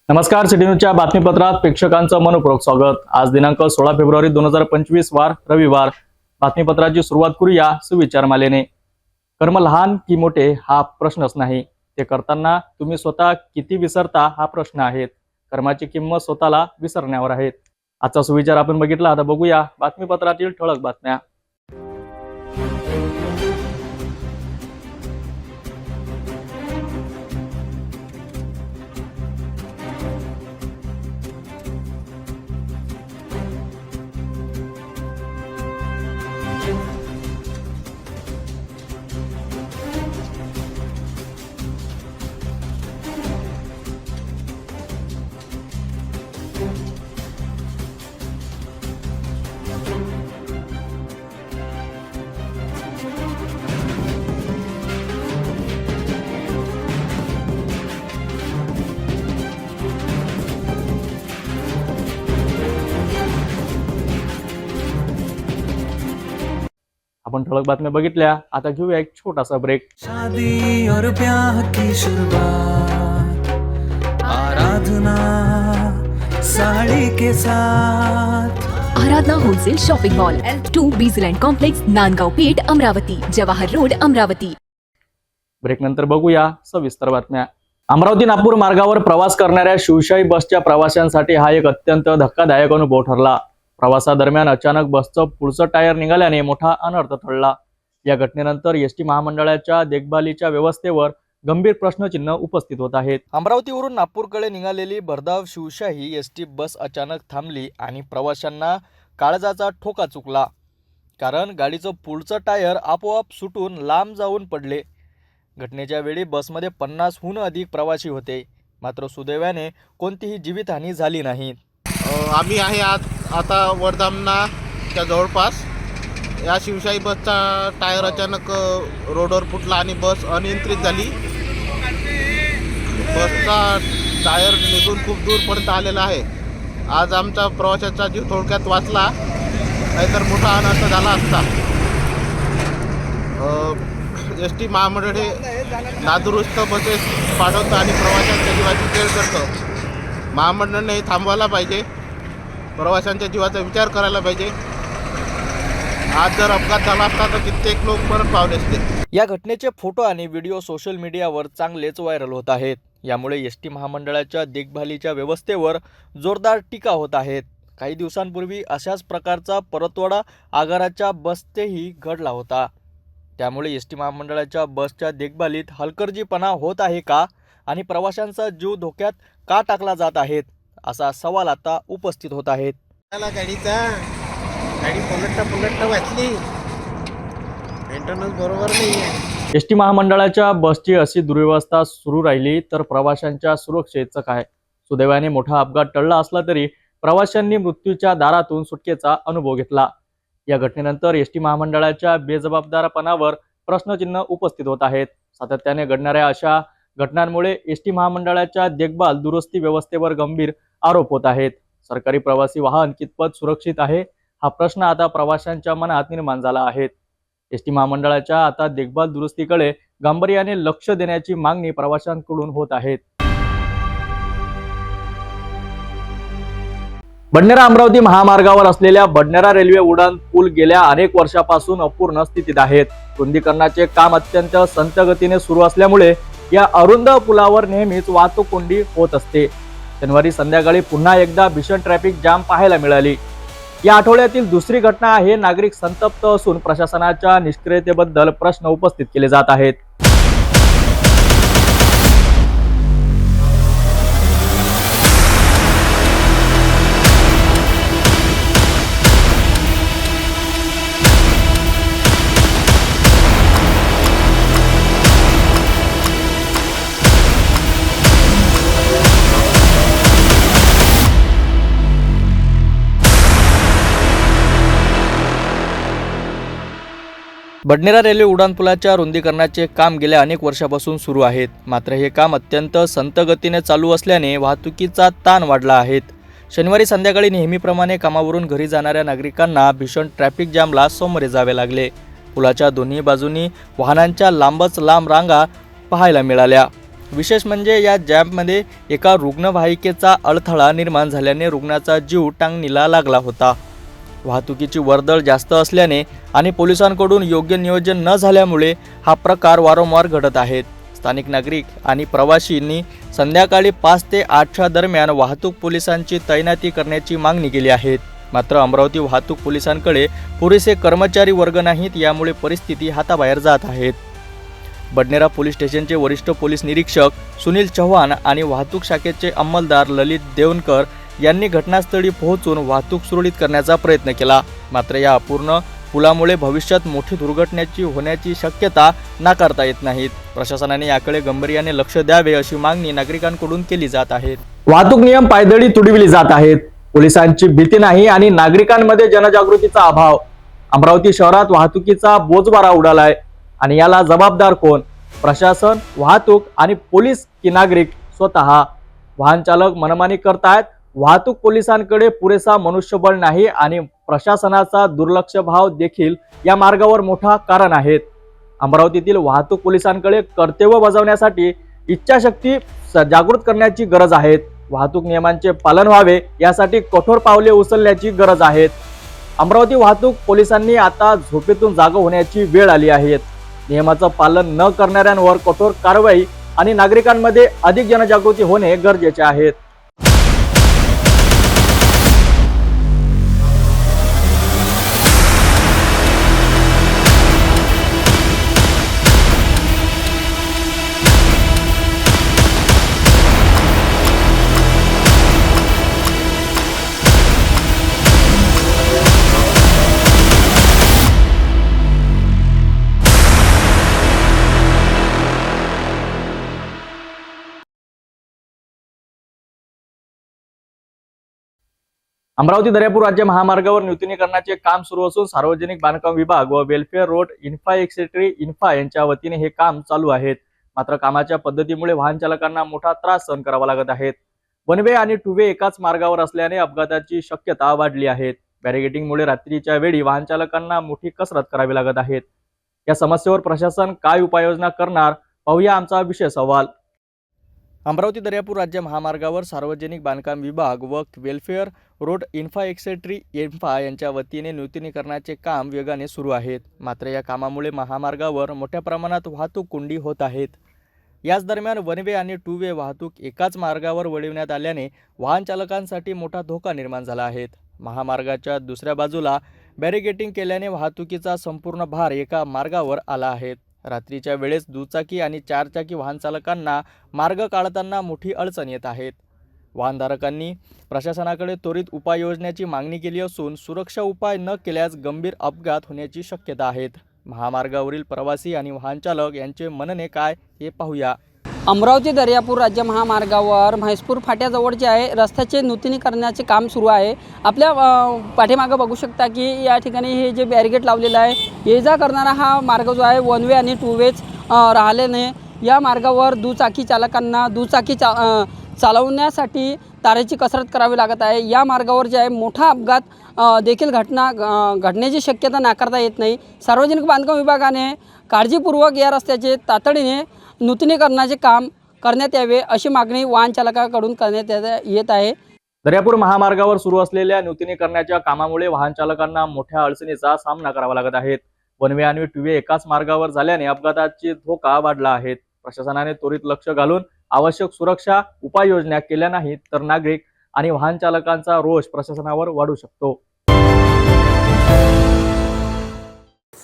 नमस्कार, सिटी न्यूजच्या बातमीपत्रात प्रेक्षकांचं मनपूर्वक स्वागत। आज दिनांक 16 फेब्रुवारी 2025 वार रविवार। बातमीपत्राची सुरुवात करूया सुविचारमालेने। कर्म लहान की मोठे हा प्रश्नच नाही, ते करताना तुम्ही स्वतः किती विसरता हा प्रश्न आहे। कर्माची किंमत स्वतःला विसरण्यावर आहे। आजचा सुविचार आपण बघितला, आता बघूया बातमीपत्रातील ठळक बातम्या। आपण ठळक बातम्या बघितल्या, आता घेऊया एक छोटासा ब्रेक। शादी और ब्याह की शुरुआत आराधना साड़ी के साथ। Aradhana wholesale shopping mall L2 बीझलँड complex, Nandgaon Peth, Amravati, Jawahar road, Amravati. Break नंतर बघूया सविस्तर बातम्या। अमरावती नागपूर मार्गावर प्रवास करणाऱ्या शिवशाही बसच्या प्रवाशांसाठी हा एक अत्यंत धक्कादायक अनुभव ठरला। प्रवासादरम्यान अचानक बसचं पुढचं टायर निघाल्याने मोठा अनर्थ टळला। या घटनेनंतर एसटी महामंडळाच्या देखभालीच्या व्यवस्थेवर गंभीर प्रश्नचिन्ह उपस्थित होत आहेत। अमरावतीवरून नागपूरकडे निघालेली भरधाव शिवशाही एसटी बस अचानक थांबली आणि प्रवाशांना काळजाचा ठोका चुकला, कारण गाडीचं पुढचं टायर आपोआप सुटून लांब जाऊन पडले। घटनेच्या वेळी बसमध्ये 50हून अधिक प्रवासी होते, मात्र सुदैवाने कोणतीही जीवितहानी झाली नाही। आम्ही आहे आता वर्धामनाच्या जवळपास। या शिवशाही बसचा टायर अचानक रोडवर फुटला आणि बस अनियंत्रित झाली। बसचा टायर निघून खूप दूरपर्यंत आलेला आहे। आज आमचा प्रवाशाचा जीव थोडक्यात वाचला, नाहीतर मोठा अनर्थ झाला असता। एस टी महामंडळ हे नादुरुस्त बसेस पाठवतं आणि प्रवाशांच्या जीवाची खेळ करतं। महामंडळाने हे थांबवायला पाहिजे, प्रवाशांच्या जीवाचा विचार करायला पाहिजे। आज जर अपघात झाला असता तर कित्येक लोक मरण पावले असते। या घटनेचे फोटो आणि व्हिडिओ सोशल मीडियावर चांगलेच व्हायरल होत आहेत। यामुळे एसटी महामंडळाच्या देखभालीच्या व्यवस्थेवर जोरदार टीका होत आहेत। काही दिवसांपूर्वी अशाच प्रकारचा परतवाडा आगाराच्या बसतेही घडला होता। त्यामुळे एसटी महामंडळाच्या बसच्या देखभालीत हलगर्जीपणा होत आहे का आणि प्रवाशांचा जीव धोक्यात का टाकला जात आहे, असा सवाल आता उपस्थित होत आहेत। गाडी पलटता वाचली, मेंटेनन्स बरोबर नाही। एसटी महामंडळाच्या बसची अशी दुर्व्यवस्था सुरू राहिली तर प्रवाशांच्या सुरक्षेचं काय? सुदैवाने मोठा अपघात टळला असला तरी प्रवाशांनी मृत्यूच्या दारातून सुटकेचा अनुभव घेतला। या घटनेनंतर एसटी महामंडळाच्या बेजबाबदारपणावर प्रश्नचिन्ह उपस्थित होत आहेत। सातत्याने घडणाऱ्या अशा घटनांमुळे एसटी महामंडळाच्या देखभाल दुरुस्ती व्यवस्थेवर गंभीर आरोप होत आहेत। सरकारी प्रवासी वाहन कितपत सुरक्षित आहे हा प्रश्न आता प्रवाशांच्या मनात निर्माण झाला आहे। एसटी महामंडळाच्या आता देखभाल दुरुस्तीकडे गांभीर्याने लक्ष देण्याची मागणी प्रवाशांकडून होत आहे। बडनेरा अमरावती महामार्गावर असलेल्या बडनेरा रेल्वे उड्डाण पूल गेल्या अनेक वर्षापासून अपूर्ण स्थितीत आहेत। रुंदीकरणाचे काम अत्यंत संथ गतीने सुरू असल्यामुळे या अरुंद पुलावर नेहमीच वाहतूक कोंडी होत असते। शनिवारी संध्याकाळी पुन्हा एकदा भीषण ट्रॅफिक जाम पाहायला मिळाली। या आठवड्यातील दुसरी घटना आहे। नागरिक संतप्त असून प्रशासनाच्या निष्क्रियतेबद्दल प्रश्न उपस्थित केले जात आहेत। बडनेरा रेल्वे उड्डाणपुलाच्या रुंदीकरणाचे काम गेल्या अनेक वर्षापासून सुरू आहेत। मात्र हे काम अत्यंत संथ गतीने चालू असल्याने वाहतुकीचा ताण वाढला आहे। शनिवारी संध्याकाळी नेहमीप्रमाणे कामावरून घरी जाणाऱ्या नागरिकांना भीषण ट्रॅफिक जामला सामोरे जावे लागले। पुलाच्या दोन्ही बाजूंनी वाहनांच्या लांबच लांब रांगा पाहायला मिळाल्या। विशेष म्हणजे या जॅम्पमध्ये एका रुग्णवाहिकेचा अडथळा निर्माण झाल्याने रुग्णाचा जीव टांगणीला लागला होता. वाहतुकीची वर्दळ जास्त असल्याने आणि पोलिसांकडून योग्य नियोजन न झाल्यामुळे हा प्रकार वारंवार घडत आहेत. स्थानिक नागरिक आणि प्रवाशींनी संध्याकाळी 5 ते 8च्या दरम्यान वाहतूक पोलिसांची तैनाती करण्याची मागणी केली आहे. मात्र अमरावती वाहतूक पोलिसांकडे पुरेसे कर्मचारी वर्ग नाहीत, यामुळे परिस्थिती हाताबाहेर जात आहेत. बडनेरा पोलीस स्टेशनचे वरिष्ठ पोलीस निरीक्षक सुनील चव्हाण आणि वाहतूक शाखेचे अंमलदार ललित देवनकर यांनी घटनास्थळी पोहोचून वाहतूक सुरळीत करण्याचा प्रयत्न केला. मात्र या अपूर्ण पुलामुळे भविष्यात मोठी दुर्घटनेची होण्याची शक्यता नाकारता येत नाहीत. प्रशासनाने याकडे गांभीर्याने लक्ष द्यावे अशी मागणी नागरिकांकडून केली जात आहे. वाहतूक नियम पायदळी तुडविली जात आहेत. पोलिसांची भीती नाही आणि नागरिकांमध्ये जनजागृतीचा अभाव. अमरावती शहरात वाहतुकीचा बोजवारा उडालाय आणि याला जबाबदार कोण? प्रशासन, वाहतूक आणि पोलीस की नागरिक स्वतः? वाहन चालक मनमानी करतायत. वाहतूक पोलिसांकडे पुरेसा मनुष्यबळ नाही आणि प्रशासनाचा दुर्लक्ष भाव देखील या मार्गावर मोठा कारण आहेत. अमरावतीतील वाहतूक पोलिसांकडे कर्तव्य बजावण्यासाठी इच्छाशक्ती जागृत करण्याची गरज आहे. वाहतूक नियमांचे पालन व्हावे यासाठी कठोर पावले उचलण्याची गरज आहे. अमरावती वाहतूक पोलिसांनी आता झोपेतून जागा होण्याची वेळ आली आहे. नियमाचं पालन न करणाऱ्यांवर कठोर कारवाई आणि नागरिकांमध्ये अधिक जनजागृती होणे गरजेचे आहे. अमरावती दर्यापूर राज्य महामार्गावर नूतनीकरणाचे काम सुरू असून सार्वजनिक बांधकाम विभाग व वेलफेअर रोड इन्फ्रास्ट्रक्चर इन्फा यांच्या वतीने हे काम चालू आहेत. मात्र कामाच्या पद्धतीमुळे वाहन चालकांना मोठा त्रास सहन करावा लागत आहे. वन वे आणि टू वे एकाच मार्गावर असल्याने अपघाताची शक्यता वाढली आहे. बॅरिगेटिंगमुळे रात्रीच्या वेळी वाहन चालकांना मोठी कसरत करावी लागत आहे. या समस्येवर प्रशासन काय उपाययोजना करणार, पाहूया आमचा विशेष अहवाल. अमरावती दर्यापूर राज्य महामार्गावर सार्वजनिक बांधकाम विभाग व वेलफेअर रोड इन्फ्रास्ट्रक्चर इन्फा यांच्या वतीने नूतनीकरणाचे काम वेगाने सुरू आहेत. मात्र या कामामुळे महामार्गावर मोठ्या प्रमाणात वाहतूक कोंडी होत आहेत. याच दरम्यान वन वे आणि टू वे वाहतूक एकाच मार्गावर वळविण्यात आल्याने वाहन चालकांसाठी मोठा धोका निर्माण झाला आहे. महामार्गाच्या दुसऱ्या बाजूला बॅरिगेटिंग केल्याने वाहतुकीचा संपूर्ण भार एका मार्गावर आला आहे. रात्रीच्या वेळेस दुचाकी आणि चारचाकी वाहन चालकांना मार्ग काढताना मोठी अडचण येत आहेत. वाहनधारकांनी प्रशासनाकडे त्वरित उपाययोजनेची मागणी केली असून सुरक्षा उपाय न केल्यास गंभीर अपघात होण्याची शक्यता आहे. महामार्गावरील प्रवासी आणि वाहन चालक यांचे म्हणणे काय हे पाहूया. अमरावती दर्यापूर राज्य महामार्गावर म्हैसपूर फाट्याजवळ जे आहे रस्त्याचे नूतनीकरणाचे काम सुरू आहे. आपल्या पाठीमागं बघू शकता की या ठिकाणी हे जे बॅरिगेट लावलेलं आहे, ये जा करणारा हा मार्ग जो आहे वन वे आणि टू वेज राहिल्याने या मार्गावर दुचाकी चालकांना दुचाकी चालवण्यासाठी तारेची कसरत करावी लागत आहे. या मार्गावर जे आहे मोठा अपघात देखील घडण्याची शक्यता नाकारता येत नाही. सार्वजनिक बांधकाम विभागाने काळजीपूर्वक या रस्त्याचे तातडीने नूतनीकरणाचे काम करण्यात यावे अशी मागणी वाहन चालकांकडून करण्यात येत आहे. दर्यापूर महामार्गावर सुरू असलेल्या नूतनीकरणाच्या कामामुळे वाहन चालकांना मोठ्या अडचणीचा सामना करावा लागत आहे. वन वे आणि टू वे एकाच मार्गावर झाल्याने अपघाताची धोका वाढला आहे. प्रशासनाने त्वरित लक्ष घालून आवश्यक सुरक्षा उपाययोजना केल्या नाहीत तर नागरिक आणि वाहन चालकांचा रोष प्रशासनावर वाढू शकतो.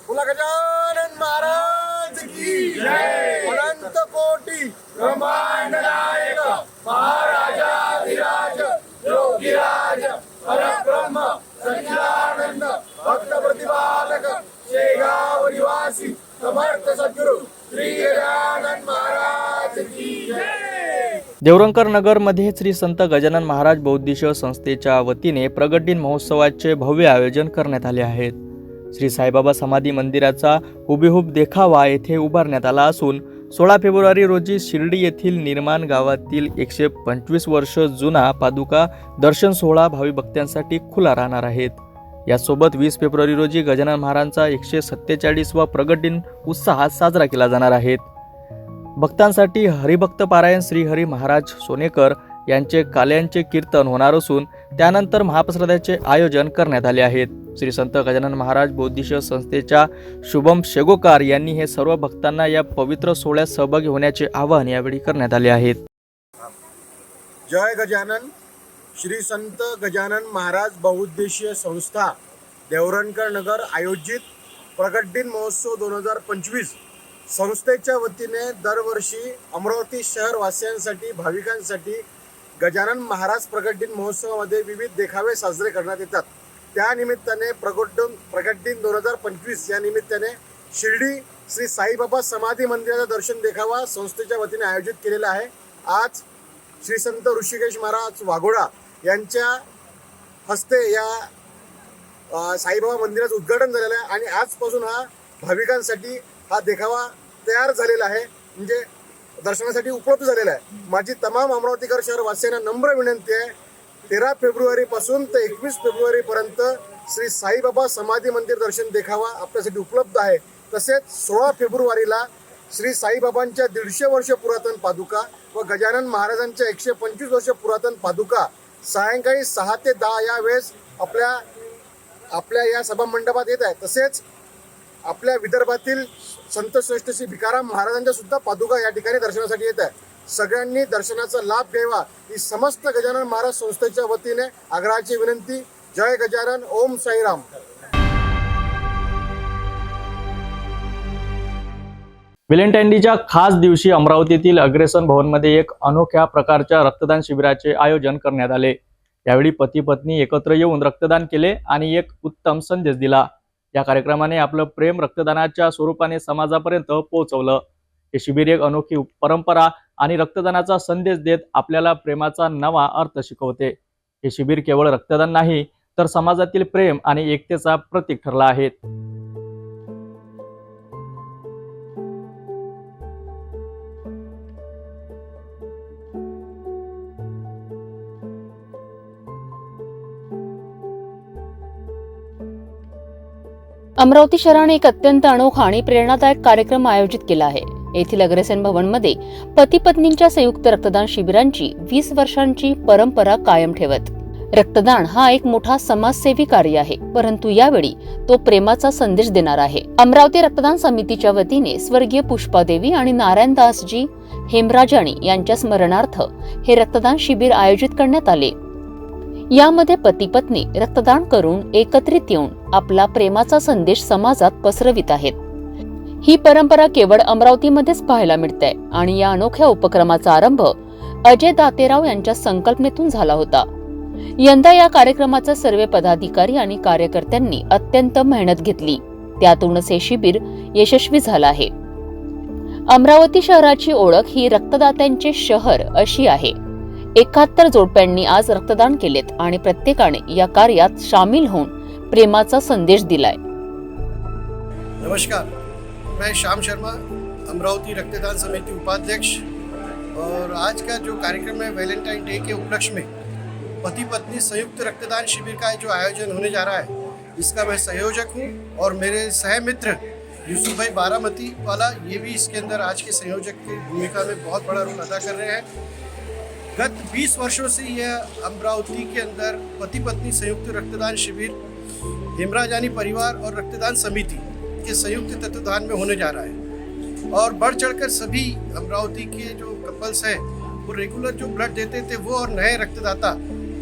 गजानन महाराज की जय. अनंत कोटी ब्रह्मांड नायक महाराजाधिराज योगीराज परब्रह्म सच्चिदानंद भक्त प्रतिपादक शेगाव निवासी समर्थ सद्गुरु श्री गजानन महाराज की जय. देवरंकर नगर मध्ये श्री संत गजानन महाराज बौद्धिश संस्थेच्या वतीने प्रगट दिन महोत्सवाचे भव्य आयोजन करण्यात आले आहे. श्री साईबाबा समाधी मंदिराचा हुबेहूब देखावा येथे उभारण्यात आला असून 16 फेब्रुवारी रोजी शिर्डी येथील निर्माण गावातील 125 वर्ष जुना पादुका दर्शन सोहळा भावी भक्तांसाठी खुला राहणार आहेत. यासोबत 20 फेब्रुवारी रोजी गजानन महाराजांचा 147वा प्रगट दिन उत्साहात साजरा केला जाणार आहे. भक्तांसाठी हरिभक्त पारायण श्री हरी महाराज सोनेकर यांचे काल्यांचे कीर्तन होणार असून त्यानंतर महाप्रसादाचे आयोजन करण्यात आले आहेत. श्री संत गजानन महाराज बौद्धिश संस्थेच्या शुभम शेगोकार यांनी हे सर्व भक्तांना या पवित्र सोहळ्यात सहभागी होण्याचे आवाहन यावेळी करण्यात आले आहे. जय गजानन. श्री संत गजानन महाराज बहुउद्देशीय संस्था देवरणकर नगर आयोजित प्रगट दिन महोत्सव 2025 संस्थेच्या वतीने दरवर्षी अमरावती शहरवासियांसाठी भाविकांसाठी गजानन महाराज प्रगट दिन महोत्सवामध्ये विविध देखावे साजरे करण्यात येतात. त्या निमित्ताने प्रगट दिन 2025 या निमित्ताने शिर्डी श्री साईबाबा समाधी मंदिराचा दर्शन देखावा संस्थेच्या वतीने आयोजित केलेला आहे. आज श्री संत ऋषिकेश महाराज वाघोडा यांच्या हस्ते या साईबाबा मंदिराचं उद्घाटन झालेलं आहे आणि आजपासून हा भाविकांसाठी हा देखावा तयार झालेला आहे, म्हणजे दर्शनासाठी उपलब्ध झालेला आहे. माझी तमाम अमरावतीकर शहर वासियांना नम्र विनंती आहे, 13 फेब्रुवारीपासून ते 21 फेब्रुवारीपर्यंत श्री साईबाबा समाधी मंदिर दर्शन देखावा आपल्यासाठी उपलब्ध आहे. तसेच 16 फेब्रुवारीला श्री साईबाबांच्या 150 वर्ष पुरातन पादुका व गजानन महाराजांच्या 125 वर्ष पुरातन पादुका सायंकाळी 6 ते 10 या वेळेस आपल्या या सभा मंडपात येत आहे. तसेच आपल्या विदर्भातील संत श्रेष्ठ श्री भिकाराम महाराजांच्या सुद्धा पादुका या ठिकाणी दर्शनासाठी येत आहे. सगळ्यांनी दर्शनाचा लाभ घ्यावा ही समस्त गजानन महाराज संस्थेच्या वतीने आग्रहाची विनंती. जय गजानन. ओम साईराम. व्हॅलेंटाईन डेच्या खास दिवशी अमरावतीतील अग्रेसन भवनमध्ये एक अनोख्या प्रकारच्या रक्तदान शिबिराचे आयोजन करण्यात आले. यावेळी पती पत्नी एकत्र येऊन रक्तदान केले आणि एक उत्तम संदेश दिला. या कार्यक्रमाने आपलं प्रेम रक्तदानाच्या स्वरूपाने समाजापर्यंत पोहोचवलं. हे शिबिर एक अनोखी परंपरा आणि रक्तदानाचा संदेश देत आपल्याला प्रेमाचा नवा अर्थ शिकवते. हे शिबिर केवळ रक्तदान नाही तर समाजातील प्रेम आणि एकतेचा प्रतीक ठरला आहे. अमरावती शहराने एक अत्यंत अनोखा आणि प्रेरणादायक कार्यक्रम आयोजित केला आहे. येथील अग्रेसन भवनमध्ये पती पत्नींच्या संयुक्त रक्तदान शिबिरांची 20 वर्षांची परंपरा कायम ठेवत रक्तदान हा एक मोठा समाजसेवी कार्य आहे, परंतु यावेळी तो प्रेमाचा संदेश देणार आहे. अमरावती रक्तदान समितीच्या वतीने स्वर्गीय पुष्पादेवी आणि नारायणदासजी हेमराजाणी यांच्या स्मरणार्थ हे रक्तदान शिबिर आयोजित करण्यात आले. यामध्ये पती पत्नी रक्तदान करून एकत्रित येऊन आपला प्रेमाचा संदेश समाजात पसरवित आहेत. ही परंपरा केवळ अमरावतीमध्येच पाहायला मिळते आणि या अनोख्या उपक्रमाचा आरंभ अजय दातेराव यांच्या संकल्पनेतून झाला होता. यंदा या कार्यक्रमाचा सर्व पदाधिकारी आणि कार्यकर्त्यांनी अत्यंत मेहनत घेतली, त्यातूनच हे शिबिर यशस्वी झालं आहे. अमरावती शहराची ओळख ही रक्तदात्यांचे शहर अशी आहे. 71 जोडप्यांनी आज रक्तदान केलेत आणि प्रत्येकाने या कार्यात सामील होऊन प्रेमाचा संदेश दिलाय. नमस्कार, मैं श्याम शर्मा, अमरावती रक्तदान समिति उपाध्यक्ष, और आज का जो कार्यक्रम है वैलेंटाइन डे के उपलक्ष्य में पति पत्नी संयुक्त रक्तदान शिविर का जो आयोजन होने जा रहा है, इसका मैं संयोजक हूँ और मेरे सहमित्र यूसुफ भाई बारामती वाला ये भी इसके अंदर आज के संयोजक की भूमिका में बहुत बड़ा रोल अदा कर रहे हैं. गत 20 वर्षों से यह अमरावती के अंदर पति पत्नी संयुक्त रक्तदान शिविर हेमराजानी परिवार और रक्तदान समिति के संयुक्त तत्वाधान में होने जा रहा है. और बढ़ चढ़कर सभी अमरावती के जो कपल्स हैं वो रेगुलर जो ब्लड देते थे वो और नए रक्तदाता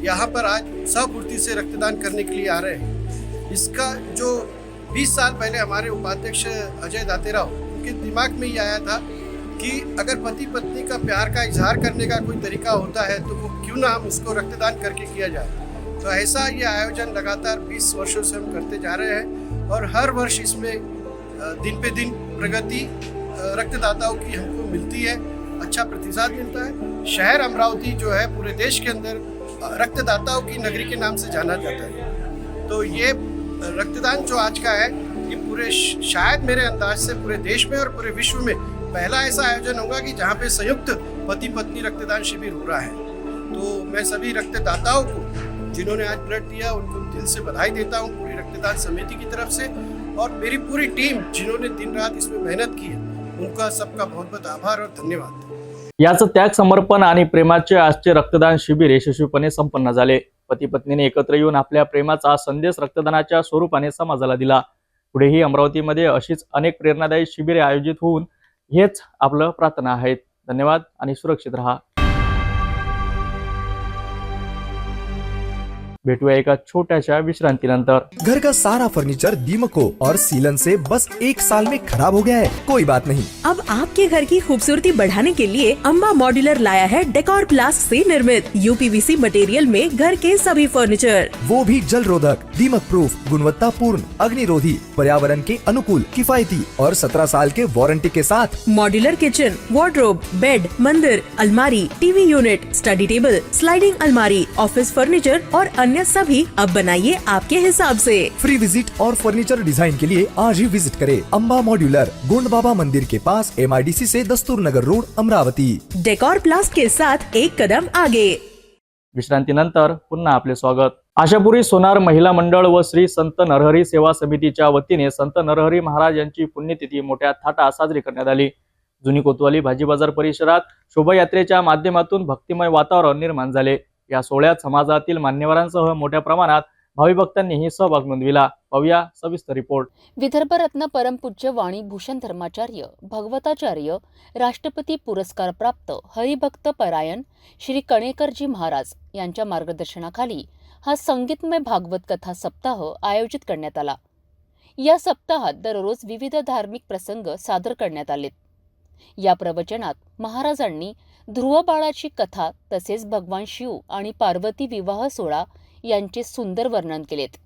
यहाँ पर आज सपूर्ति से रक्तदान करने के लिए आ रहे हैं. इसका जो 20 साल पहले हमारे उपाध्यक्ष अजय दातेराव उनके दिमाग में ही आया था कि अगर पति पत्नी का प्यार का इजहार करने का कोई तरीका होता है तो वो क्यों ना हम उसको रक्तदान करके किया जाए. तो ऐसा ये आयोजन लगातार 20 वर्षों से हम करते जा रहे हैं और हर वर्ष इसमें दिन पे दिन प्रगति रक्तदाताओं की हमको मिलती है, अच्छा प्रतिसाद मिलता है. शहर अमरावती जो है पूरे देश के अंदर रक्तदाताओं की नगरी के नाम से जाना जाता है. तो ये रक्तदान जो आज का है ये पूरे शायद मेरे अंदाज से पूरे देश में और पूरे विश्व में पहला ऐसा आयोजन होगा कि जहाँ पे संयुक्त पति पत्नी रक्तदान शिविर हो रहा है. तो मैं सभी रक्तदाताओं को जिन्होंने आज ब्लड दिया उनको दिल से बधाई देता हूँ पूरी रक्तदान समिति की तरफ से, और मेरी पूरी टीम जिन्होंने दिन रात इसमें मेहनत की है उनका सबका बहुत बहुत आभार और धन्यवाद। याचं त्याग समर्पण आणि प्रेमाचे आजचे रक्तदान शिबिर यशस्वीपणे संपन्न झाले। पती पत्नीने एकत्र येऊन आपल्या प्रेमाचा संदेश रक्तदानाच्या स्वरूपाने समाजाला दिला। पुढेही अमरावतीमध्ये अशीच अनेक प्रेरणादायी शिबिरे आयोजित होऊन हेच आपलं प्रार्थना आहे। धन्यवाद आणि सुरक्षित रहा। भेटूया एका छोट्याशा विश्रांतीनंतर। घर का सारा फर्नीचर दीमकों और सीलन से बस 1 साल में खराब हो गया है, कोई बात नहीं। अब आपके घर की खूबसूरती बढ़ाने के लिए अम्बा मॉड्यूलर लाया है डेकोर प्लास्ट से निर्मित यूपीवीसी मटेरियल में घर के सभी फर्नीचर, वो भी जल रोधक, दीमक प्रूफ, गुणवत्ता पूर्ण, अग्निरोधी, पर्यावरण के अनुकूल, किफायती और 17 साल के वारंटी के साथ। मॉड्यूलर किचन, वार्डरोब, बेड, मंदिर, अलमारी, TV unit, study table, sliding अलमारी, ऑफिस फर्नीचर और अन्य सभी अब बनाइए आपके हिसाब से। फ्री विजिट और फर्नीचर डिजाइन के लिए आज ही विजिट करें अम्बा मॉड्यूलर, गोंड बाबा मंदिर के पास, MIDC से दस्तूर नगर रोड, अमरावती। डेकोर प्लास्ट के साथ एक कदम आगे। विश्रांतीनंतर पुन्हा आपले स्वागत। आशापुरी सोनार महिला मंडळ व श्री संत नरहरी सेवा समितीच्या वतीने संत नरहरी महाराज यांची पुण्यतिथी मोठ्या थाटात साजरी करण्यात आली। जुनी कोतवाली भाजी बाजार परिसरात शोभायात्रेच्या माध्यमातून भक्तिमय वातावरण निर्माण झाले। या सोहळ्यात समाजातील मान्यवरांसह मोठ्या प्रमाणात भावी भक्तांनीही सहभाग नोंदविला। पाहूया सविस्तर रिपोर्ट। विदर्भरत्न परमपूज्य वाणीभूषण धर्माचार्य भगवताचार्य राष्ट्रपती पुरस्कार प्राप्त हरिभक्त परायण श्री कणेकरजी महाराज यांच्या मार्गदर्शनाखाली हा संगीतमय भागवत कथा सप्ताह आयोजित करण्यात आला। या सप्ताहात दररोज विविध धार्मिक प्रसंग सादर करण्यात आलेत। या प्रवचनात महाराजांनी ध्रुव बाळाची कथा तसेच भगवान शिव आणि पार्वती विवाह सोहळा यांचे सुंदर वर्णन केलेत।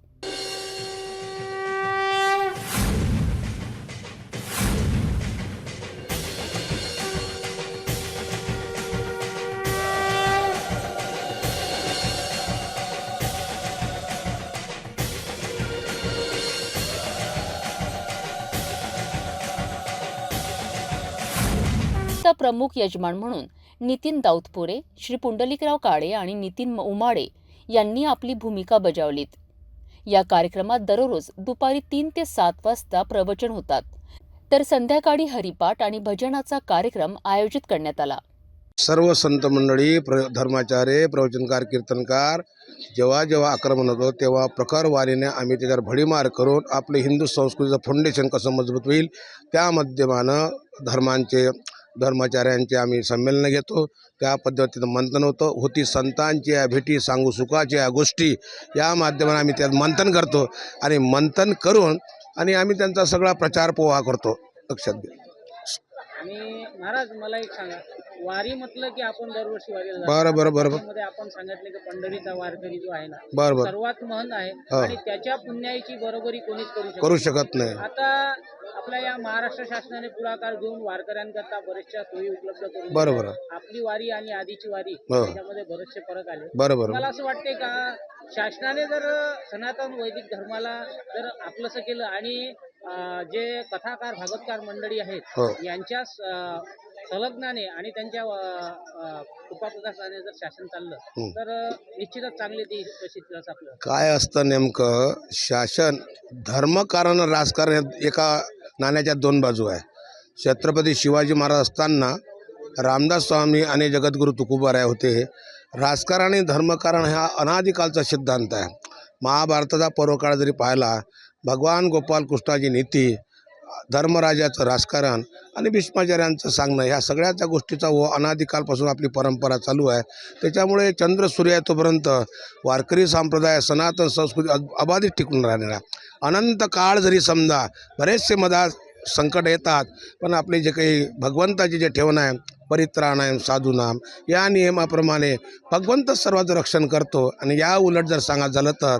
प्रमुख यजमान म्हणून नितीन दाऊदपुरे, श्री पुंडलिकराव काळे आणि नितीन उमाडे यांनी आपली भूमिका बजावलीत। या कार्यक्रमात दररोज दुपारी 3 ते 7 वाजता प्रवचन होतात, तर संध्याकाळी हरिपाठ आणि भजनाचा कार्यक्रम आयोजित करण्यात आला। सर्व संत मंडळी, धर्माचार्य, प्रवचनकार, कीर्तनकार जेव्हा जेव्हा आक्रमण होतं तेव्हा प्रखर वारीने आम्ही त्याच्यावर भडीमार करून आपले हिंदू संस्कृतीचं फाउंडेशन कसं मजबूत होईल त्या माध्यमानं धर्माचार्यांचे आम्ही संमेलनं घेतो। त्या पद्धतीनं मंथन होती संतांच्या भेटी, सांगू सुखाच्या गोष्टी या माध्यमाने आम्ही त्यात मंथन करतो आणि मंथन करून आणि आम्ही त्यांचा सगळा प्रचार पोहा करतो। लक्षात घ्या। आणि महाराज मला एक सांगा, वारी म्हटलं की आपण दरवर्षी वारीला जातो। बरोबर मध्ये आपण सांगितले की पंढरीचा वारकरी जो आहे ना बरोबर सर्वात महान आहे आणि त्याच्या पुण्याची बरोबरी कोणीच करू शकत नाही। आता आपल्या या महाराष्ट्र शासनाने पुढाकार घेऊन वारकऱ्यांकरता बरेचशा सोयी उपलब्ध करून बरोबर आपली वारी आणि आधीची वारी त्याच्यामध्ये बरेचसे फरक आले। बरोबर मला असं वाटते का शासनाने जर सनातन वैदिक धर्माला जर आपलंसं केलं आणि जे कथाकार भागवतकार मंडळी आहेत यांच्या संलग्नाने आणि त्यांच्या कृपाप्रसादाने जर शासन चाललं तर निश्चितच चांगले देश आपलं। काय असतं नेमकं शासन धर्मकारण राजकारण एका नाण्याच्या 2 बाजू आहे। छत्रपती शिवाजी महाराज असताना रामदास स्वामी आणि जगद्गुरु तुकोबाराय होते। राजकारण आणि धर्मकारण हा अनादिकालचा सिद्धांत आहे। महाभारताचा पर्वकाळ जरी पाहिला, भगवान गोपाल कृष्णाची नीती, धर्मराजाचं राजकारण आणि भीष्माचार्यांचं सांगणं ह्या सगळ्याच्या गोष्टीचा अनादिकालपासून आपली परंपरा चालू आहे। त्याच्यामुळे चंद्र सूर्य तोपर्यंत वारकरी संप्रदाय सनातन संस्कृती अबाधित टिकून राहणार। अनंत काळ जरी समजा बरेचसे संकट येतात, पण आपले जे काही भगवंताचे जे ठेवण आहे परित्राणाय साधूनाम या नियमाप्रमाणे भगवंत सर्वांचं रक्षण करतो। आणि या उलट जर सांगायचं झालं तर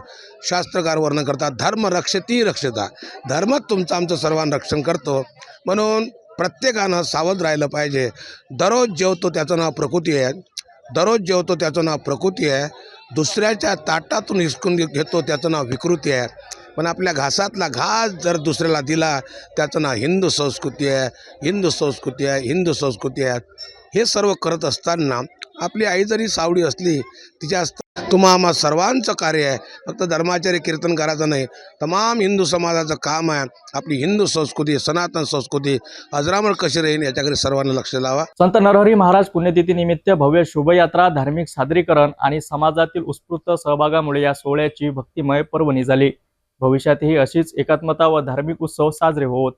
शास्त्रकार वर्णन करतात धर्म रक्षती रक्षता, धर्मच तुमचं आमचं सर्वांचं रक्षण करतो। म्हणून प्रत्येकानं सावध राहिलं पाहिजे। दररोज जेवतो त्याचं नाव प्रकृती आहे, दररोज जेवतो त्याचं नाव प्रकृती आहे, दुसऱ्याच्या ताटातून हिसकून घेतो त्याचं नाव विकृती आहे। पण आपल्या घासातला घास जर दुसऱ्याला दिला त्याचं नाव हिंदू संस्कृती आहे, हिंदू संस्कृती आहे, हिंदू संस्कृती आहे। हे सर्व करत असताना आपली आई जरी सावडी असली तिच्या तुम्हा आम्हा सर्वांचं कार्य आहे, फक्त धर्माचार्य कीर्तन करायचं नाही, तमाम हिंदू समाजाचं काम आहे. आपली हिंदू संस्कृती, सनातन संस्कृती अजरामर कशी राहील याच्याकडे सर्वांना लक्ष लावा. संत नरहरी महाराज पुण्यतिथी निमित्त भव्य शोभायात्रा, धार्मिक सादरीकरण आणि समाजातील उत्स्फूर्त सहभागामुळे या सोहळ्याची भक्तिमय पर्वणी झाली. भविष्यातही अशीच एकात्मता व धार्मिक उत्सव साजरे होत.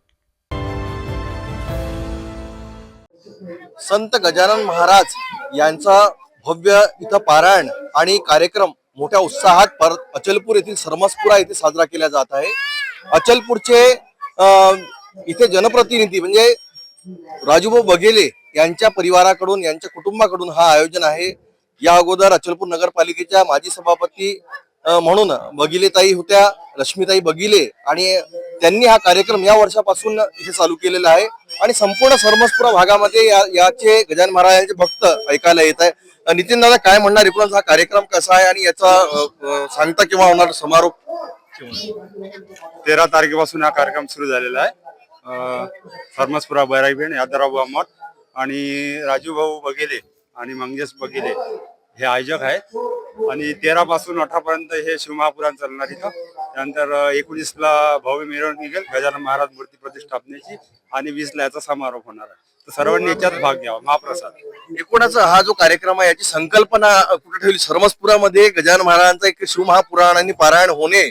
संत गजानन महाराज यांचा भव्य इथं पारायण आणि कार्यक्रम मोठ्या उत्साहात अचलपूर येथील सरमसपुरा येथे साजरा केला जात आहे. अचलपूरचे इथे जनप्रतिनिधी म्हणजे राजूभाऊ बघेले यांच्या परिवाराकडून, यांच्या कुटुंबाकडून हा आयोजन आहे. या अगोदर अचलपूर नगरपालिकेच्या माजी सभापती म्हणून बघिलेताई होत्या, रश्मीताई बघिले, आणि त्यांनी हा कार्यक्रम या वर्षापासून इथे चालू केलेला आहे आणि संपूर्ण सरमसपुरा भागामध्ये याचे गजानन महाराजांचे भक्त ऐकायला येत आहे. नितीन दादा, काय म्हणणार एकूणच हा कार्यक्रम कसा आहे आणि याचा सांगता केव्हा होणार, समारोप? 13 तारखेपासून हा कार्यक्रम सुरू झालेला आहे. सरमसपुरा बैरागीबेन, यादवराव मठ आणि राजूभाऊ बघेले आणि मंगेश बघेले हे आयोजक आहेत. आणि 13 पासून 18 पर्यंत हे शिवमहापुराण चालणार इथं. त्यानंतर 19ला भव्य मिरवणूक निघेल गजानन महाराज मूर्ती प्रतिष्ठापनेची आणि 20ला याचा समारोप होणार आहे. तर सर्वांनी याच्यात भाग घ्यावा. महाप्रसाद. एकूणच हा जो कार्यक्रम आहे याची संकल्पना कुठे ठेवली? सरमसपुरामध्ये गजानन महाराजांचा एक शिवमहापुराण आणि पारायण होणे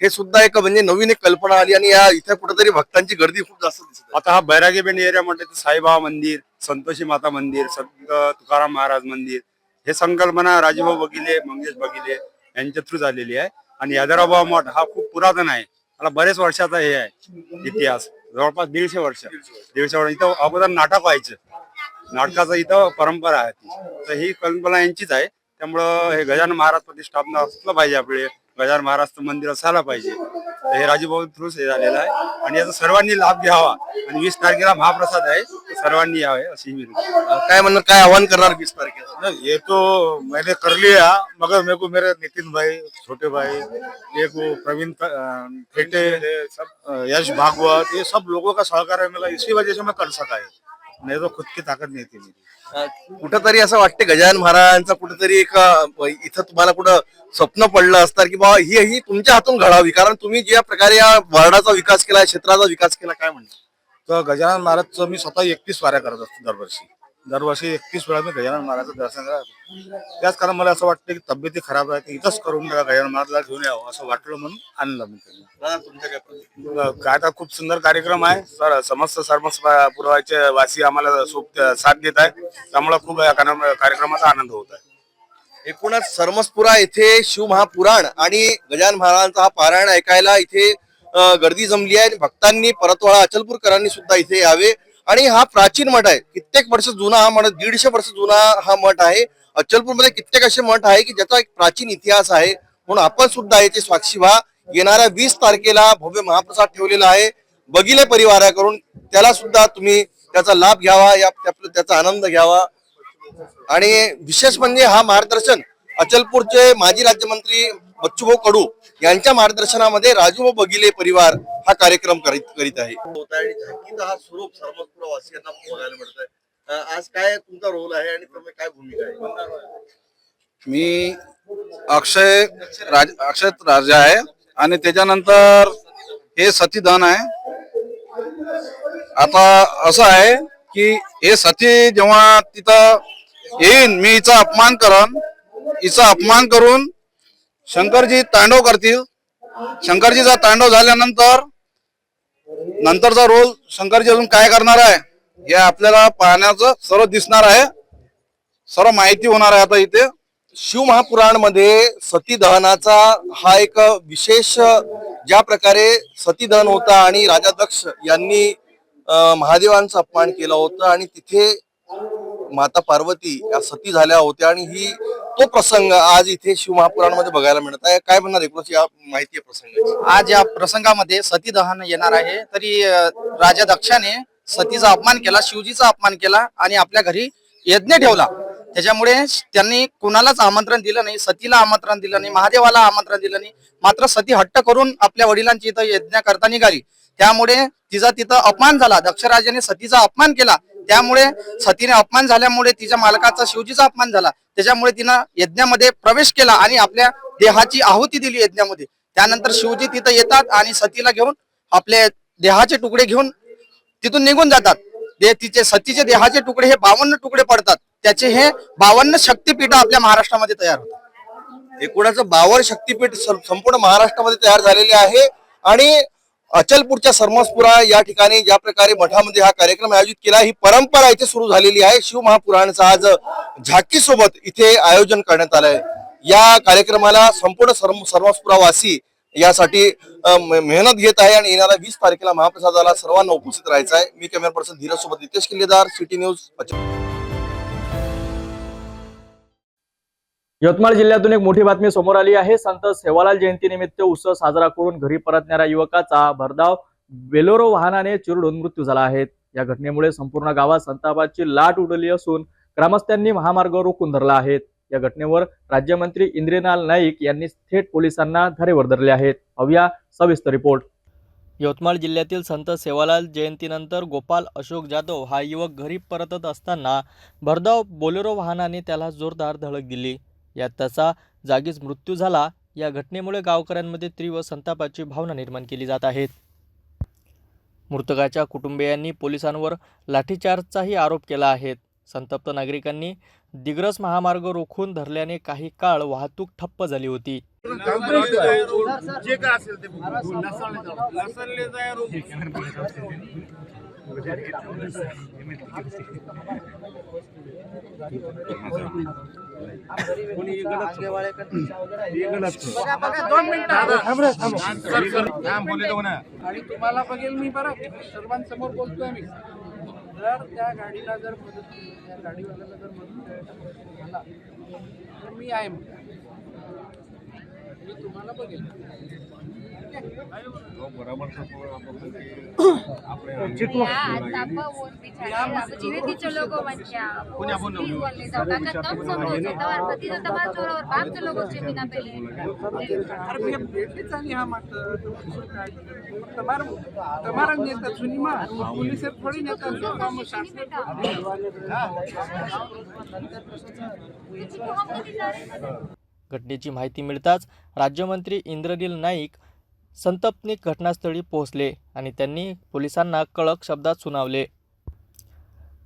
हे सुद्धा एक म्हणजे नवीन एक कल्पना आली आणि या इथे कुठेतरी भक्तांची गर्दी खूप जास्त दिसते. आता हा बैरागीबेन एरिया म्हटलं तर साईबाबा मंदिर, संतोषी माता मंदिर, संत तुकाराम महाराज मंदिर, हे संकल्पना राजूभाऊ बघिले, मंगेश बघिले यांच्या थ्रू झालेली आहे. आणि यादवराव मठ हा खूप पुरातन आहे, मला बरेच वर्षाचा हे आहे इतिहास, जवळपास 150 वर्ष. इथं अगोदर नाटक व्हायचं, नाटकाचं इथं परंपरा आहे ती. तर ही कल्पना यांचीच आहे. त्यामुळं हे गजानन महाराज प्रतिष्ठापना असलं पाहिजे, आपले गजानन महाराजचं मंदिर असायला पाहिजे. तर हे राजूभाऊ थ्रूच हे झालेलं आहे आणि याचा सर्वांनी लाभ घ्यावा. आणि 20 तारखेला महाप्रसाद आहे, सर्वांनी यावे अशी विनंती. काय म्हणणार, काय आव्हान करणार 20 तारखेला? ये तो मैंने कर लिया, मगर मेरे को मेरे नितिन भाई, छोटे भाई, एक वो प्रवीण फेटे, सब यश भागवत, ये सब लोगों का सहकार मिला, इसी वजह से मैं कर सका है. नहीं तो खुद की ताकत नहीं थी मेरी. कुठंतरी असं वाटतं गजानन महाराजांचा कुठेतरी एक इथं तुम्हाला कुठं स्वप्न पडलं असतं की बाबा ही तुमच्या हातून घडावी, कारण तुम्ही ज्या प्रकारे या वार्डाचा विकास केला, क्षेत्राचा विकास केला, काय म्हणतो? तर गजानन महाराजचं मी स्वतः 31 वाऱ्या करत असतो दरवर्षी. 31 वेळा मी गजानन महाराजचं दर्शन करतो. त्याच कारण मला असं वाटतं की तब्येती खराब आहे, ते इथंच करून गजानन महाराजला घेऊन यावं असं वाटलं म्हणून आणलं मी. काय तर खूप सुंदर कार्यक्रम आहे. समस्त सरमसपुराचे वासी आम्हाला साथ देत आहे, त्यामुळे खूप या कार्यक्रमाचा आनंद होत आहे. एकूणच सरमसपुरा येथे शिवमहापुराण आणि गजानन महाराजांचा हा पारायण ऐकायला इथे गर्दी जमली आहे. भक्तांनी, परतवाडा अचलपूरकरांनी सुद्धा इथे यावे. आणि हा प्राचीन मठ आहे, कित्येक वर्ष जुना हा मठ, 150 वर्ष जुना हा मठ आहे. अचलपूरमध्ये कित्येक असे मठ आहे की ज्याचा एक प्राचीन इतिहास आहे. म्हणून आपण सुद्धा याचे साक्षी व्हा. येणाऱ्या 20 तारखेला भव्य महाप्रसाद ठेवलेला आहे बघिले परिवाराकडून, त्याला सुद्धा तुम्ही त्याचा लाभ घ्यावा, त्याचा आनंद घ्यावा. आणि विशेष म्हणजे हा मार्गदर्शन अचलपूरचे माजी राज्यमंत्री बच्चूभाऊ कडू यांच्या मार्गदर्शनामध्ये राजूभाऊ बघिले परिवार हा कार्यक्रम करीत आहे. हा स्वरूप सरमसपुरा वासियांना बघायला मिळत आहे. आज काय तुमचा रोल आहे आणि तुम्ही काय भूमिका आहे? मी अक्षय राजा आहे आणि त्याच्यानंतर हे सतीदान आहे. आता असं आहे की हे सती जेव्हा तिथं येईन, मी हिचा अपमान करून शंकरजी तांडव करतील. शंकरजीचा तांडव झाल्यानंतर नंतरचा रोल शंकरजी अजून काय करणार आहे हे आपल्याला पाहण्याचं सर्व दिसणार आहे, सर्व माहिती होणार आहे. आता इथे शिवमहापुराण मध्ये सती दहनाचा हा एक विशेष, ज्या प्रकारे सती दहन होता आणि राजा दक्ष यांनी महादेवांचा अपमान केला होता आणि तिथे माता पार्वती या सती झाल्या होत्या आणि ही तो प्रसंग आज इथे शिवमहापुराण मध्ये बघायला मिळत आहे. काय म्हणणार एकूणच या माहिती प्रसंगाची? आज या प्रसंगामध्ये सती दहन येणार आहे. तरी राजा दक्षाने सतीचा अपमान केला, शिवजीचा अपमान केला आणि आपल्या घरी यज्ञ ठेवला. त्याच्यामुळे त्यांनी कुणालाच आमंत्रण दिलं नाही, सतीला आमंत्रण दिलं नाही, महादेवाला आमंत्रण दिलं नाही. मात्र सती हट्ट करून आपल्या वडिलांची इथं यज्ञ करता निघाली. त्यामुळे तिचा तिथं अपमान झाला. दक्षराजाने सतीचा अपमान केला. त्यामुळे सतीने अपमान झाल्यामुळे तिच्या मालकाचा शिवजीचा अपमान झाला, त्याच्यामुळे तिनं यज्ञामध्ये प्रवेश केला आणि आपल्या देहाची आहुती दिली यज्ञामध्ये. त्यानंतर शिवजी तिथं येतात आणि सतीला घेऊन आपले देहाचे तुकडे घेऊन तिथून निघून जातात. तिचे सतीचे देहाचे तुकडे हे 52 तुकडे पडतात. त्याचे हे 52 शक्तीपीठ आपल्या महाराष्ट्रामध्ये तयार होतात. एकूणच 52 शक्तीपीठ संपूर्ण महाराष्ट्रामध्ये तयार झालेले आहे. आणि अचलपूरच्या सरमसपुरा या ठिकाणी ज्या प्रकारे मठामध्ये हा कार्यक्रम आयोजित केला, ही परंपरा इथे सुरू झालेली आहे. शिवमहापुराणाचं आज झाकी सोबत इथे आयोजन करण्यात आलंय. या कार्यक्रमाला संपूर्ण सरमसपुरावासी यासाठी मेहनत घेत आहे आणि येणाऱ्या 20 तारखेला महाप्रसादाला सर्वांना उपस्थित राहायचं आहे. मी कॅमेरा पर्सन धीरज सोबत नितेश किल्लेदार, सिटी न्यूज. यवतमाळ जिल्ह्यातून एक मोठी बातमी समोर आली आहे. संत सेवालाल जयंतीनिमित्त उत्सव साजरा करून घरी परतणाऱ्या युवकाचा भरधाव बोलेरो वाहनाने चिरडून मृत्यू झाला आहे. या घटनेमुळे संपूर्ण गावात संतापाची लाट उडली असून ग्रामस्थांनी महामार्ग रोखून धरला आहे. या घटनेवर राज्यमंत्री इंद्रनील नाईक यांनी थेट पोलिसांना धारेवर धरले आहेत. पाहूया सविस्तर रिपोर्ट. यवतमाळ जिल्ह्यातील संत सेवालाल जयंतीनंतर गोपाल अशोक जाधव हा युवक घरी परतत असताना भरधाव बोलेरो वाहनाने त्याला जोरदार धडक दिली. यात त्याचा जागीच मृत्यू झाला. या घटनेमुळे गावकऱ्यांमध्ये तीव्र संतापाची भावना निर्माण केली जात आहे. मृतकाच्या कुटुंबियांनी पोलिसांवर लाठीचार्जचाही आरोप केला आहे. संतप्त नागरिकांनी दिग्रस महामार्ग रोखून धरल्याने काही काळ वाहतूक ठप्प झाली होती. आणि तुम्हाला बघेल मी बरं सर्वांसमोर बोलतोय मी. जर त्या गाडीला जर मदत त्या गाडीवाल्याला जर मदत करायचा झाला तर मी आहे, मी तुम्हाला बघेल. हा मात्र તમારા નેતા સુનીમાં પોલીસે થોડી નેતા घटनेची माहिती मिळताच राज्यमंत्री इंद्रनील नाईक संतप्त घटनास्थळी पोहोचले आणि त्यांनी पोलिसांना कडक शब्दात सुनावले.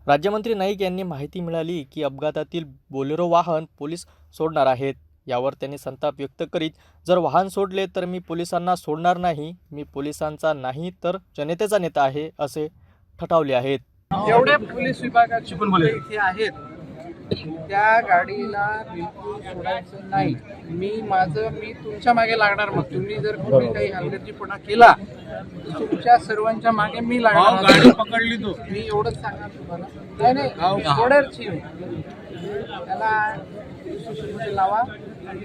राज्यमंत्री नाईक यांनी माहिती मिळाली की अपघातातील बोलेरो वाहन पोलीस सोडणार आहेत. यावर त्यांनी संताप व्यक्त करीत, जर वाहन सोडले तर मी पोलिसांना सोडणार नाही, मी पोलिसांचा नाही तर जनतेचा नेता आहे असे ठठवले आहेत. एवढे पोलीस विभागाचे इथे आहेत, त्या गाडीला बिलकुल सोडायचं नाही. मी तुमच्या मागे लागणार. मग तुम्ही जर कुठे काही हलगर्जीपणा केला तुमच्या सर्वांच्या मागे मी लागणार. गाडी पकडली तो मी एवढंच सांगणार तुम्हाला. नाही सोडायची त्याला लावा.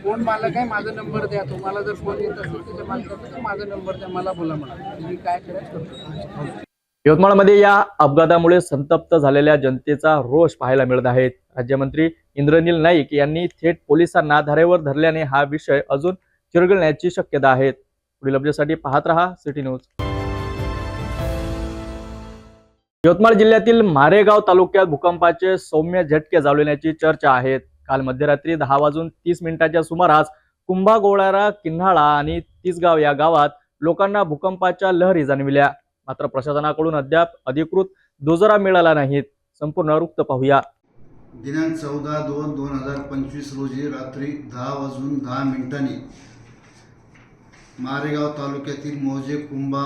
कोण मालक आहे माझा नंबर द्या. तुम्हाला जर फोन येत असेल त्याच्या मालकाचा तर माझा नंबर द्या, मला बोला म्हणा, मी काय करायचं करतो. यवतमाळमध्ये या अपघातामुळे संतप्त झालेल्या जनतेचा रोष पाहायला मिळत आहे. राज्यमंत्री इंद्रनील नाईक यांनी थेट पोलिसांना धारेवर धरल्याने हा विषय अजून चिरगळण्याची शक्यता आहे. पुढील अपडेटसाठी पाहत रहा सिटी न्यूज. यवतमाळ जिल्ह्यातील मारेगाव तालुक्यात भूकंपाचे सौम्य झटके जाणवल्याची चर्चा आहे. काल मध्यरात्री 10:30 सुमारास कुंभागोळारा, किन्हाळा आणि तिसगाव या गावात लोकांना भूकंपाच्या लहरी जाणविल्या. मात्र प्रशासनाकडून अद्याप अधिकृत दुजोरा मिळाला नाहीत. संपूर्ण वृत्त पाहूया. दिनांक 14/2/2025 रोजी रात्री 10:10 मारेगाव तालुक्यातील मौजे, कुंभा,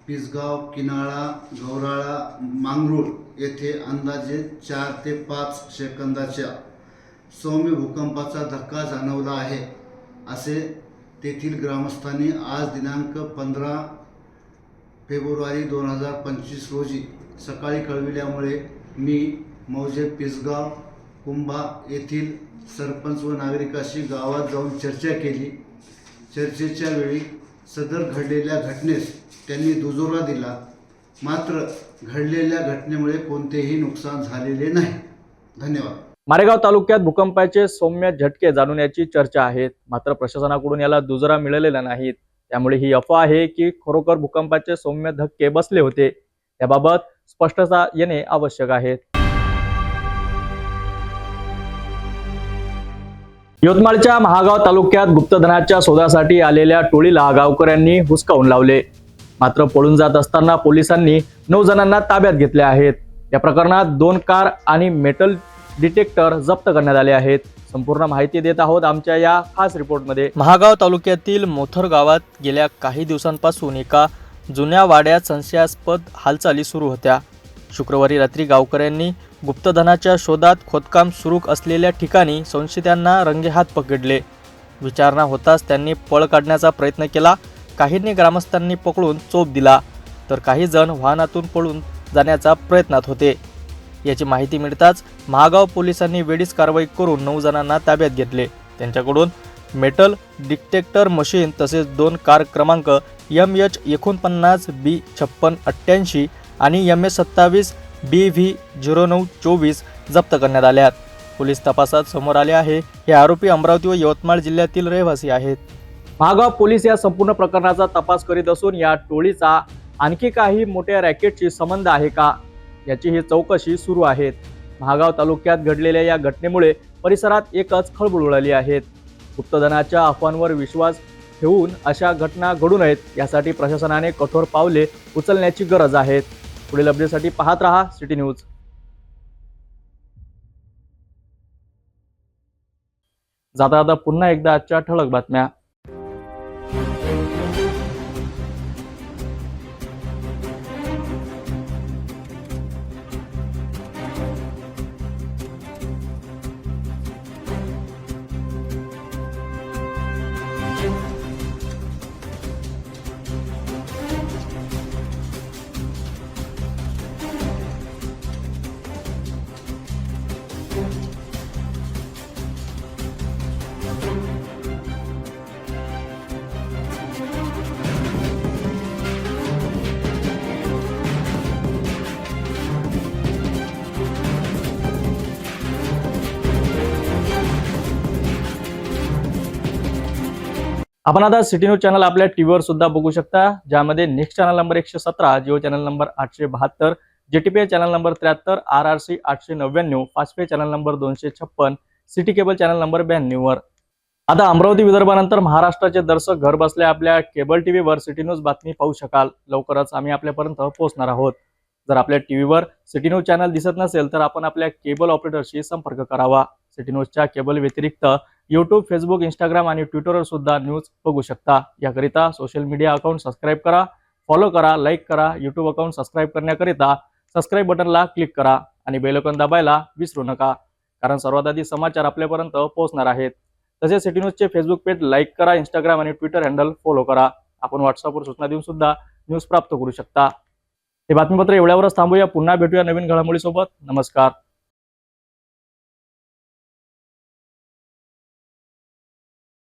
पिसगाव, किन्हाळा, गौराळा, मांगरूळ येथे अंदाजे 4 ते 5 सेकंदाच्या सौम्य भूकंपाचा धक्का जाणवला आहे, असे तेथील ग्रामस्थांनी आज दिनांक 15 फेब्रुवारी 2025 रोजी सकाळी कळविल्यामुळे मी मौजे, पिसगाव, कुंभा येथील सरपंच व नागरिकांशी गावात जाऊन चर्चा केली. चर्चेच्या वेळी सदर घडलेल्या घटनेस त्यांनी दुजोरा दिला. मात्र घडलेल्या घटनेमुळे कोणतेही नुकसान झालेले नाही. धन्यवाद. मारेगाव तालुक्यात भूकंपाचे सौम्य झटके जाणवण्याची चर्चा आहे. मात्र प्रशासनाकडून याला दुजोरा मिळालेला नाहीत. त्यामुळे ही अफवा आहे की खरोखर भूकंपाचे सौम्य धक्के बसले होते. याबाबत स्पष्टता येणे आवश्यक आहे. यवतमाळच्या महागाव तालुक्यात गुप्तधनाच्या शोधासाठी आलेल्या टोळीला गावकऱ्यांनी हुसकावून लावले. मात्र पळून जात असताना पोलिसांनी 9 जणांना ताब्यात घेतले आहेत. या प्रकरणात 2 कार आणि मेटल डिटेक्टर जप्त करण्यात आले आहेत. संपूर्ण माहिती देत आहोत आमच्या या खास रिपोर्टमध्ये. महागाव तालुक्यातील मोथर गावात गेल्या काही दिवसांपासून एका जुन्या वाड्यात संशयास्पद हालचाली सुरू होत्या. शुक्रवारी रात्री गावकऱ्यांनी गुप्तधनाच्या शोधात खोदकाम सुरू असलेल्या ठिकाणी संशयितांना रंगेहात पकडले. विचारणा होताच त्यांनी पळ काढण्याचा प्रयत्न केला. काहींनी ग्रामस्थांनी पकडून चोप दिला, तर काही जण वाहनातून पळून जाण्याचा प्रयत्नात होते. याची माहिती मिळताच महागाव पोलिसांनी वेळीच कारवाई करून 9 जणांना ताब्यात घेतले. त्यांच्याकडून मेटल डिटेक्टर मशीन तसेच 2 कार क्रमांक MH49B5688 आणि MS27BV0924 जप्त करण्यात आल्यात. पोलीस तपासात समोर आले आहे हे आरोपी अमरावती व यवतमाळ जिल्ह्यातील रहिवासी आहेत. महागाव पोलीस या संपूर्ण प्रकरणाचा तपास करीत असून या टोळीचा आणखी काही मोठ्या रॅकेटशी संबंध आहे का याची ही चौकशी सुरू आहे. महागाव तालुक्यात घडलेल्या या घटनेमुळे परिसरात एकच खळबळ उडाली आहे. गुप्तधनाच्या अफवांवर विश्वास ठेवून अशा घटना घडू नयेत यासाठी प्रशासनाने कठोर पावले उचलण्याची गरज आहे. पुढील अपडेटसाठी पाहत रहा सिटी न्यूज. जाता पुन्हा एकदा आजच्या ठळक बातम्या. आपण आता सिटी न्यूज चॅनल आपल्या टीव्हीवर सुद्धा बघू शकता, ज्यामध्ये next channel number 117, Jio channel number 872, GTP channel number 73, RRC 899, फास्टपे channel number 256, city cable channel number 92 वर. आता अमरावती विदर्भानंतर महाराष्ट्राचे दर्शक घर बसल्या आपल्या केबल टीव्हीवर सिटी न्यूज बातमी पाहू शकाल. लवकरच आम्ही आपल्यापर्यंत पोहोचणार आहोत. जर आपल्या टीव्हीवर सिटी न्यूज चॅनल दिसत नसेल तर आपण आपल्या केबल ऑपरेटरशी संपर्क करावा. सिटी न्यूजच्या केबल व्यतिरिक्त यूट्यूब, फेसबुक, इंस्टाग्राम आणि ट्विटरवर सुद्धा न्यूज बघू शकता. याकरिता सोशल मीडिया अकाउंट सबस्क्राईब करा, फॉलो करा, लाईक करा. यूट्यूब अकाउंट सबस्क्राईब करण्याकरिता सबस्क्राईब बटनला क्लिक करा आणि बेल आयकॉन दाबायला विसरू नका, कारण सर्वात आधी समाचार आपल्यापर्यंत पोहोचणार आहेत. तसेच सिटी न्यूजचे फेसबुक पेज लाईक करा, इंस्टाग्राम आणि ट्विटर हँडल फॉलो करा. आपण व्हॉट्सअपवर सूचना देऊन सुद्धा न्यूज प्राप्त करू शकता. हे बातमीपत्र एवढ्यावरच थांबूया. पुन्हा भेटूया नवीन घडामोडीसोबत. नमस्कार.